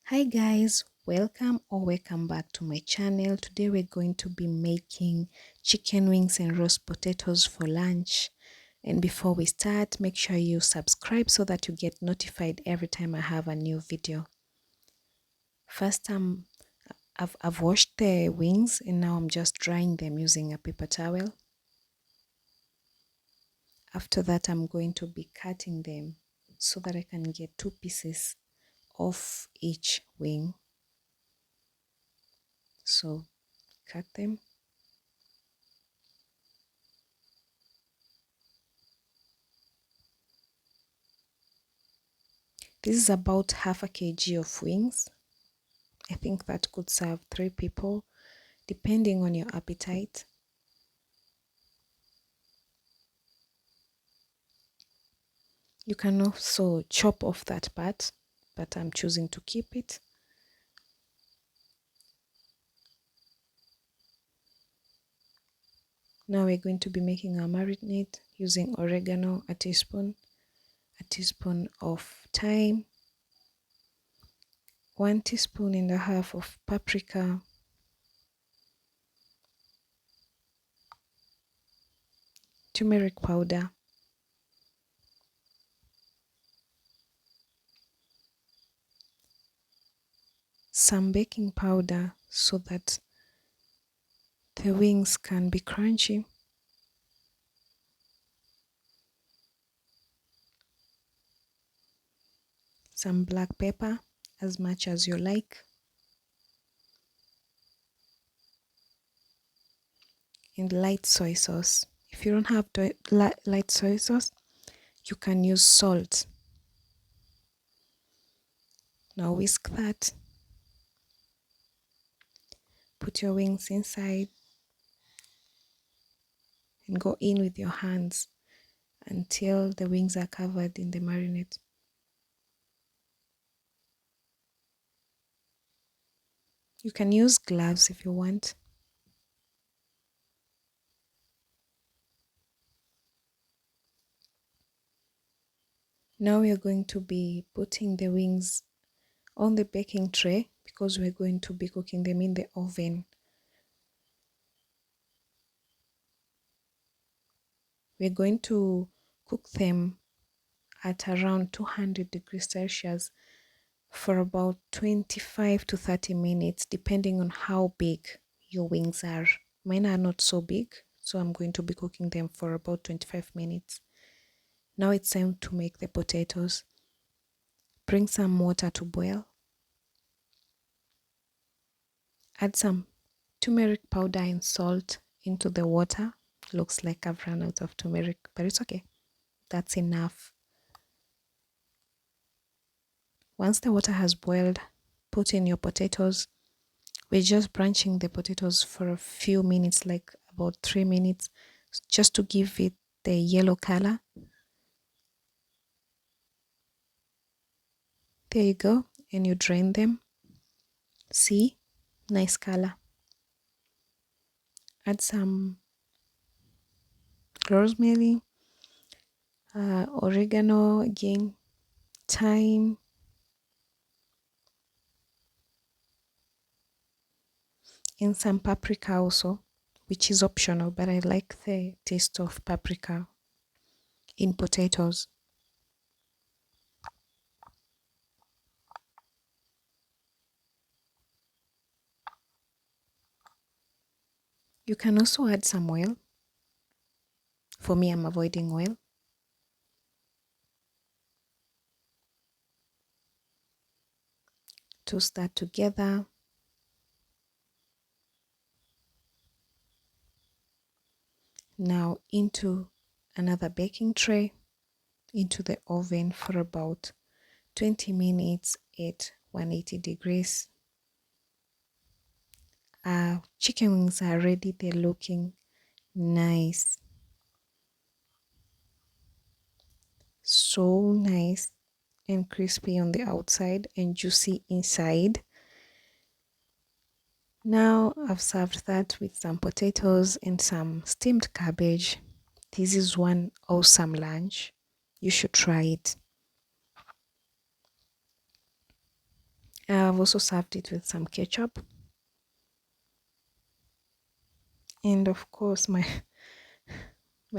Hi guys, welcome back to my channel. Today we're going to be making chicken wings and roast potatoes for lunch. And before we start, make sure you subscribe so that you get notified every time I have a new video. First, I've washed the wings and now I'm just drying them using a paper towel. After that, I'm going to be cutting them so that I can get 2 pieces of each wing. So cut them. This is about half a kg of wings. I think that could serve 3 people, depending on your appetite. You can also chop off that part, but I'm choosing to keep it. Now we're going to be making our marinade using oregano, a teaspoon of thyme, 1.5 teaspoons of paprika, turmeric powder, some baking powder so that the wings can be crunchy, some black pepper as much as you like, and light soy sauce. If you don't have light soy sauce, you can use salt. Now whisk that. Put your wings inside and go in with your hands until the wings are covered in the marinade. You can use gloves if you want. Now we are going to be putting the wings on the baking tray because we're going to be cooking them in the oven. We're going to cook them at around 200 degrees Celsius for about 25 to 30 minutes, depending on how big your wings are. Mine are not so big, so I'm going to be cooking them for about 25 minutes. Now it's time to make the potatoes. Bring some water to boil. Add some turmeric powder and salt into the water. Looks like I've run out of turmeric, but it's okay. That's enough. Once the water has boiled, put in your potatoes. We're just branching the potatoes for a few minutes, like about 3 minutes, just to give it the yellow color. There you go. And you drain them. See? Nice color. Add some rosemary, oregano again, thyme, and some paprika also, which is optional, but I like the taste of paprika in potatoes. You can also add some oil. For me, I'm avoiding oil. Toast that together. Now into another baking tray, into the oven for about 20 minutes at 180 degrees. Our chicken wings are ready. They're looking nice. So nice and crispy on the outside and juicy inside. Now I've served that with some potatoes and some steamed cabbage. This is one awesome lunch. You should try it. I've also served it with some ketchup. And of course, my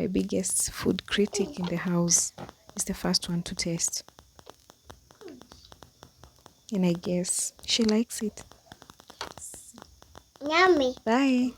biggest food critic in the house is the first one to taste. And I guess she likes it. Yummy. Bye.